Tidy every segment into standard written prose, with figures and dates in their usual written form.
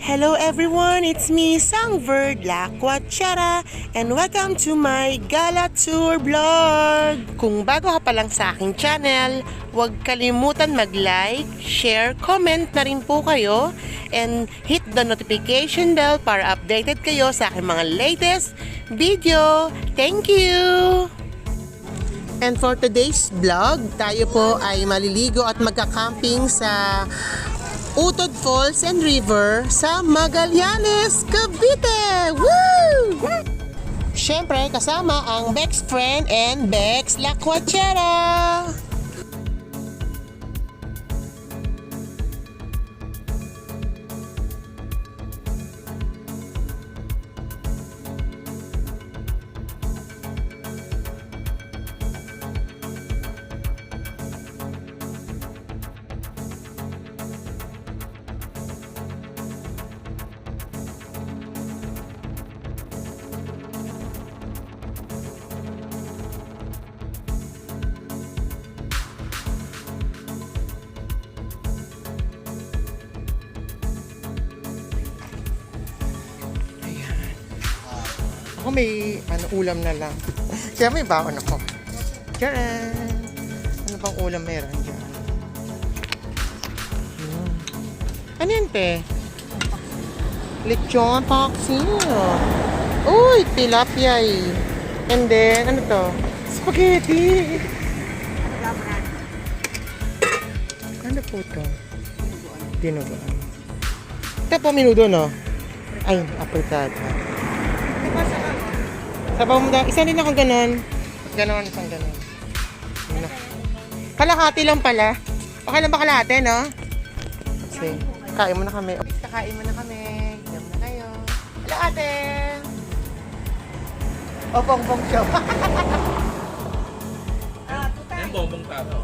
Hello everyone, it's me, SongbirdLakwatsera, and welcome to my Gala Tour vlog! Kung bago ka pa lang sa aking channel, huwag kalimutan mag-like, share, comment na rin po kayo, and hit the notification bell para updated kayo sa aking mga latest video. Thank you! And for today's vlog, tayo po ay maliligo at magka-camping sa Utod Falls and River sa Magallanes Cavite! Woo! Siyempre, kasama ang best friend and Bex Lakwatsera! Ako may ulam na lang. Kaya may baon ako. Tcharan! Ano bang ulam meron dyan? Ano yun, te? Lechon paksiw. Uy, tilapia eh. And then, ano to? Spaghetti! Ano po to? Dinuguan. Ito po minudo, no? Ay, apritada. Sabaw mo daw. Isa din akong ganon. Ganon, isang ganon. Kalahati lang pala. Okay lang ba kalahati, no? Kasi, kain mo na kami. Kakain mo na kami. Gam na kayo. Hello, ate! O, bongbong siya. Yung bongbong tao.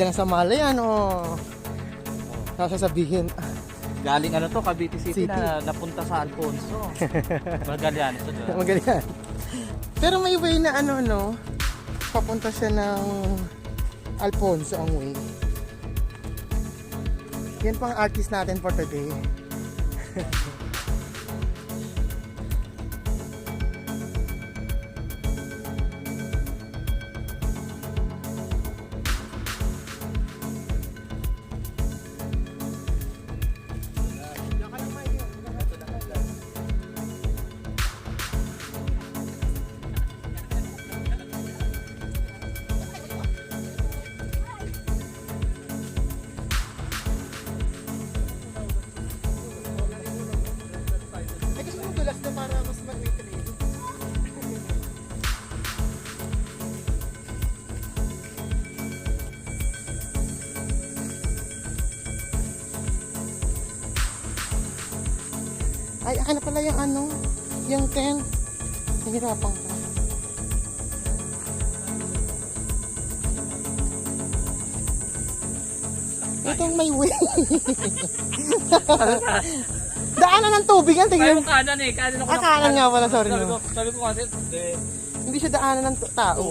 ganda ng Samalayan, oh. Tapos sasabihin, Galing ano to, Cavite City, City. na napunta sa Alfonso. Magallanes to doon. magaling. Pero may way na ano, no? Papunta siya ng Alfonso ang way. Yan pang artist natin for today. Ay, gusto mo dulas na para mas mag-trail. Ay, akin na pala yung ano, yung tent. Nahirapan ka. Itong may way. Daanan ng tubig yan, Ay, tingnan. yung kanan eh. Kanan ako Ah, kanan nga pala, sorry Sabi no. sabi ko kasi, Hindi siya daanan ng tao.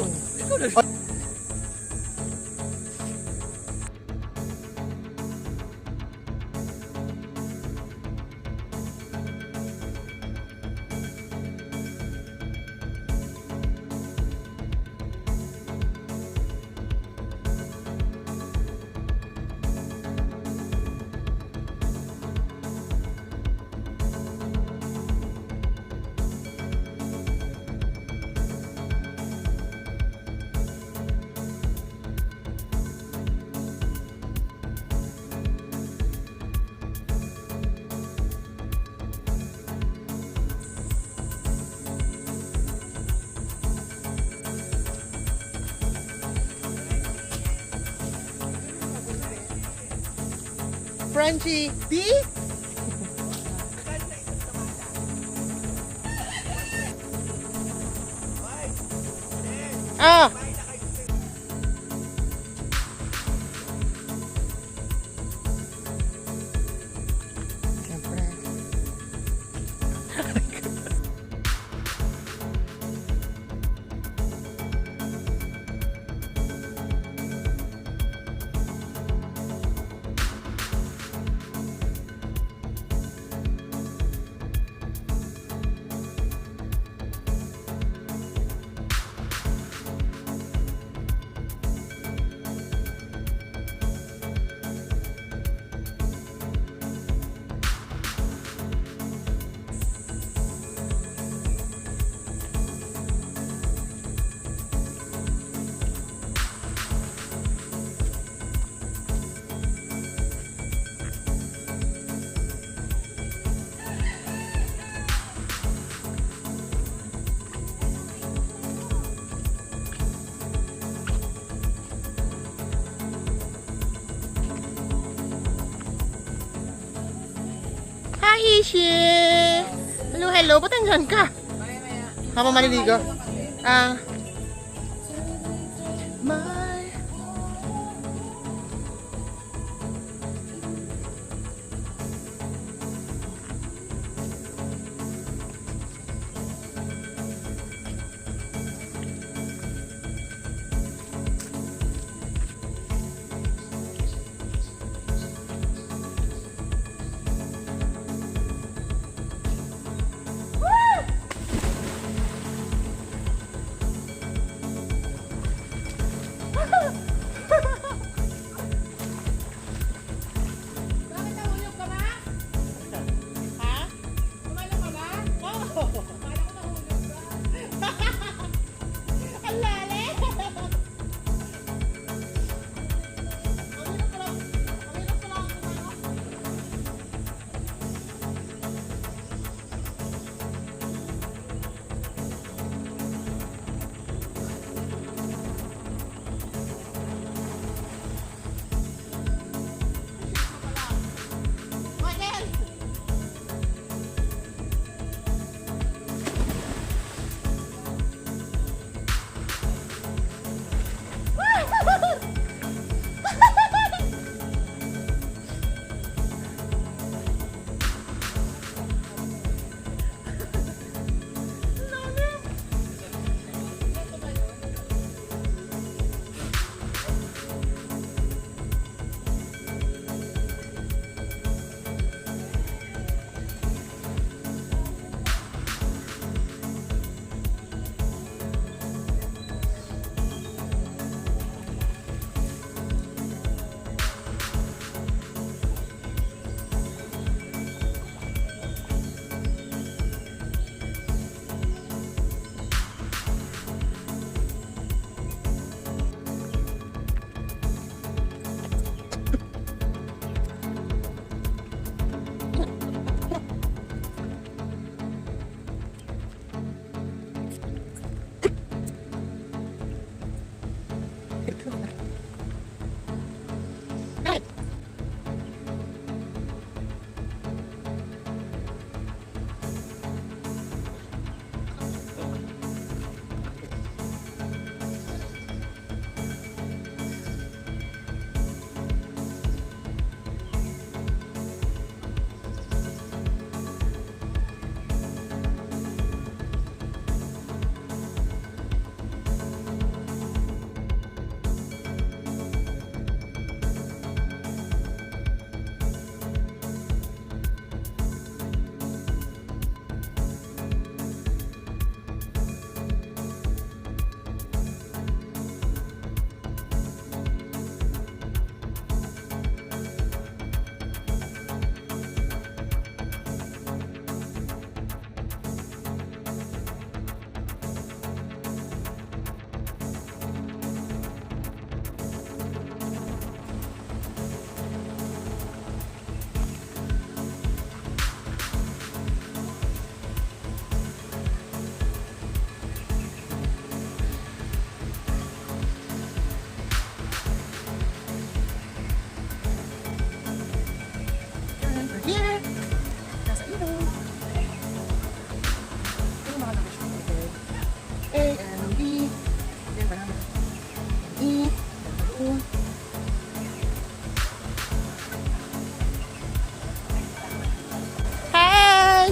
Frenchie, D? Ah! Siyempre. Hi, Ishi! Hello, hello. Ba't andyan ka? Habang maliligo? Ah. My...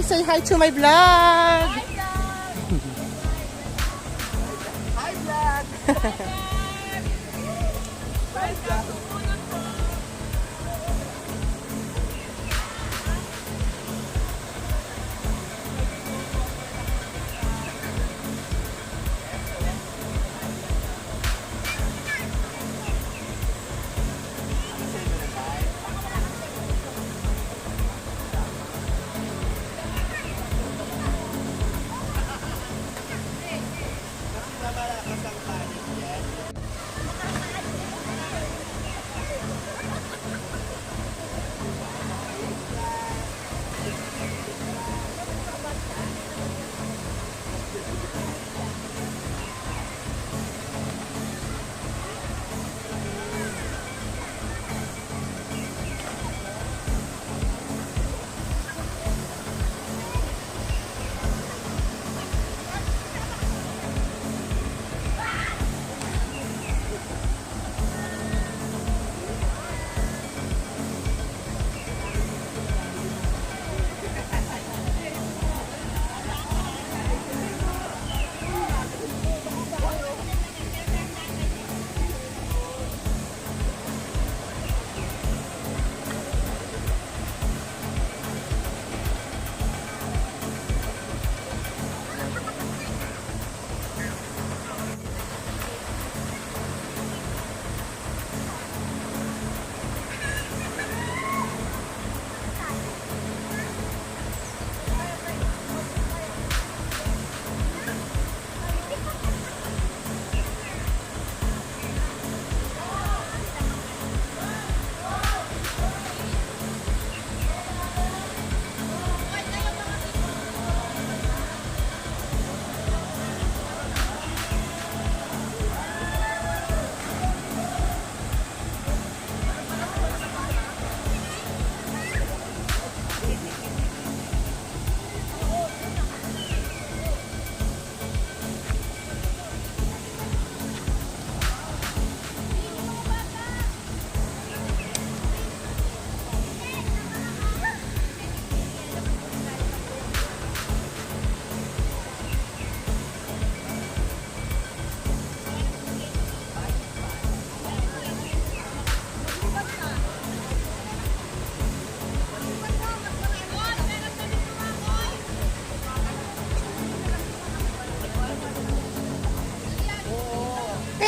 say hi to my vlog. Hi vlog.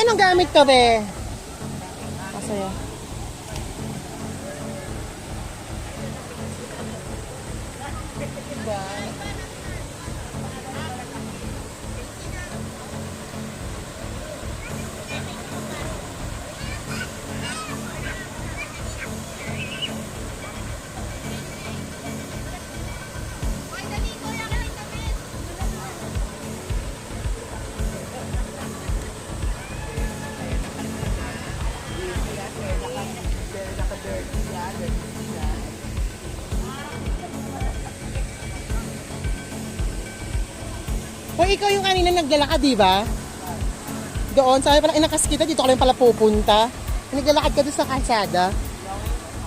Anong gamit ko, be? Masaya. O ikaw yung kanina nagdala ka, di ba? Doon, sabi pala inakas kita, dito ka lang pala pupunta. Naglalakad ka doon sa kalsada.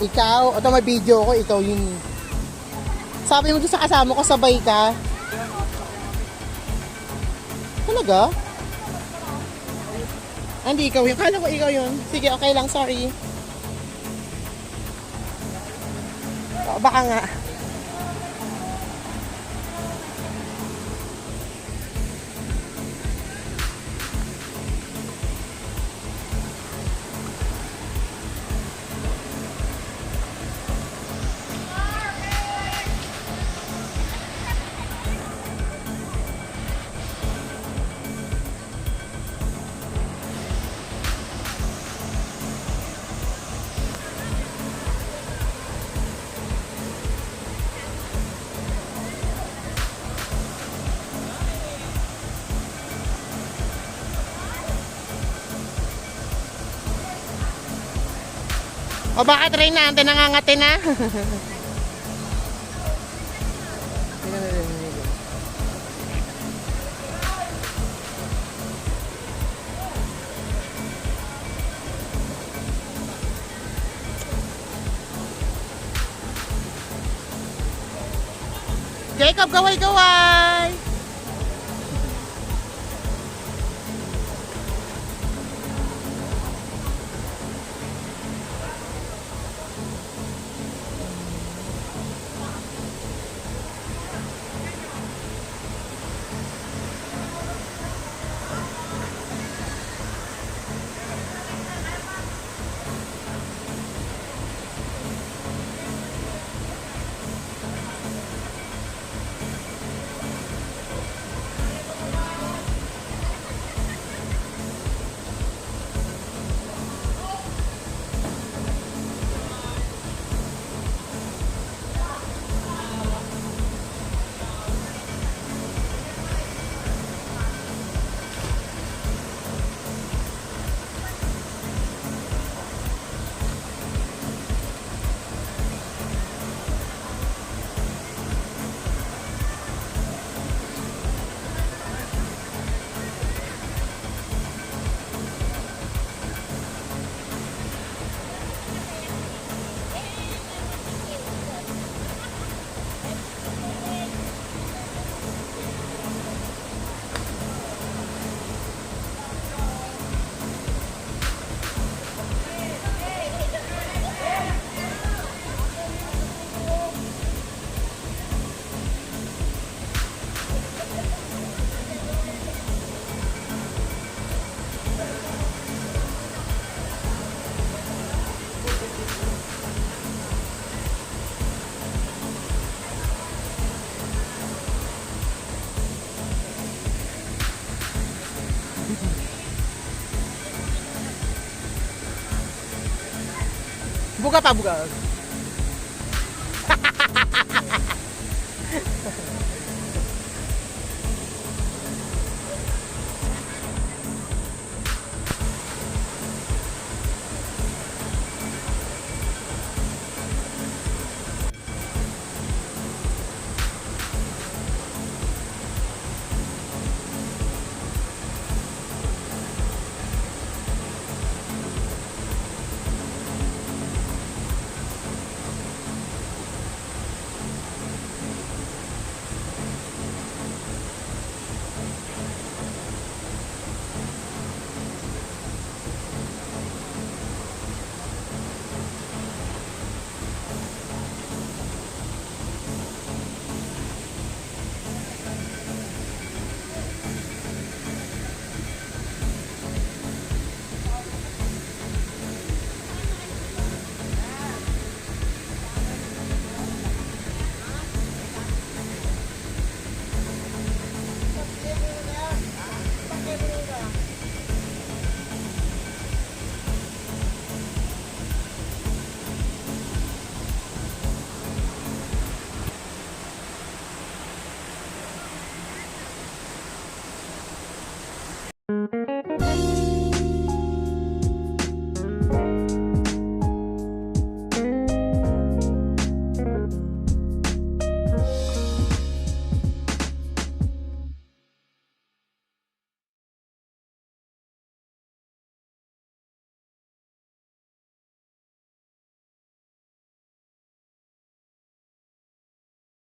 Ikaw, ito may video ko, ikaw yun. Sabi mo doon sa kasama ko, sabay ka. Talaga? Hindi ikaw yun. Kala ko ikaw yun. Sige, okay lang, sorry. O, baka nga. O baka try natin, nangangati na. Jacob, gaway-gaway! Buka pa, buka.